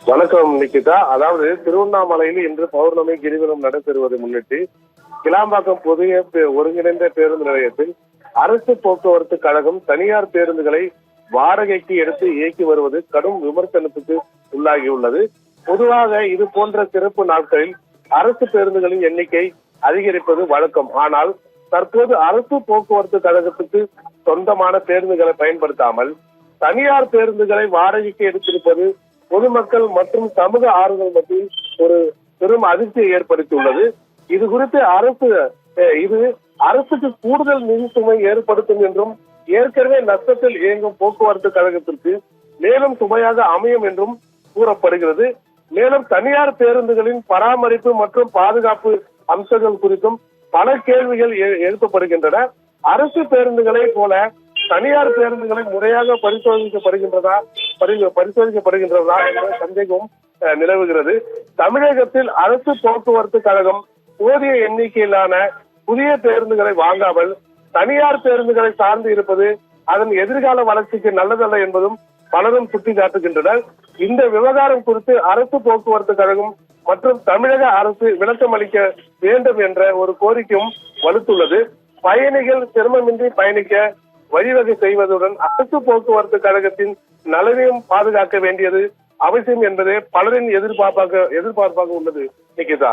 வணக்கம் நிக்கிதா. அதாவது திருவண்ணாமலையில் இன்று பௌர்ணமி கிரிவலம் நடைபெறுவதை முன்னிட்டு கிளாம்பாக்கம் புதிய ஒருங்கிணைந்த பேருந்து நிலையத்தில் அரசு போக்குவரத்து கழகம் தனியார் பேருந்துகளை வாடகைக்கு எடுத்து இயக்கி வருவது கடும் விமர்சனத்துக்கு உள்ளாகியுள்ளது. பொதுவாக இது போன்ற சிறப்பு நாட்களில் அரசு பேருந்துகளின் எண்ணிக்கை அதிகரிப்பது வழக்கம். ஆனால் தற்போது அரசு போக்குவரத்து கழகத்துக்கு சொந்தமான பேருந்துகளை பயன்படுத்தாமல் தனியார் பேருந்துகளை வாடகைக்கு எடுத்திருப்பது பொதுமக்கள் மற்றும் சமூக ஆர்வலர்கள் மத்தியில் ஒரு பெரும் அதிர்ச்சியை ஏற்படுத்தியுள்ளது. இது குறித்து அரசுக்கு கூடுதல் நிதி சுமை ஏற்படுத்தும் என்றும் ஏற்கனவே நஷ்டத்தில் இயங்கும் போக்குவரத்து கழகத்திற்கு மேலும் சுமையாக அமையும் என்றும் கூறப்படுகிறது. மேலும் தனியார் பேருந்துகளின் பராமரிப்பு மற்றும் பாதுகாப்பு அம்சங்கள் குறித்தும் பல கேள்விகள் எழுப்பப்படுகின்றன. அரசு பேருந்துகளை போல தனியார் பேருந்துகளை முறையாக பரிசோதிக்கப்படுகின்றதா என்ற சந்தேகம் நிலவுகிறது. தமிழகத்தில் அரசு போக்குவரத்து கழகம் போதிய எண்ணிக்கையிலான புதிய பேருந்துகளை வாங்காமல் தனியார் பேருந்துகளை சார்ந்து இருப்பது அதன் எதிர்கால வளர்ச்சிக்கு நல்லதல்ல என்பதும் பலரும் சுட்டிக்காட்டுகின்றனர். இந்த விவகாரம் குறித்து அரசு போக்குவரத்து கழகம் மற்றும் தமிழக அரசு விளக்கம் அளிக்க வேண்டும் என்ற ஒரு கோரிக்கையும் வலுத்துள்ளது. பயணிகள் சிரமமின்றி பயணிக்க வழிவகை செய்வதுடன் அரசு போக்குவரத்து கழகத்தின் நலனையும் பாதுகாக்க வேண்டியது அவசியம் என்பதே பலரின் எதிர்பார்ப்பாக உள்ளது. நிக்கிதா.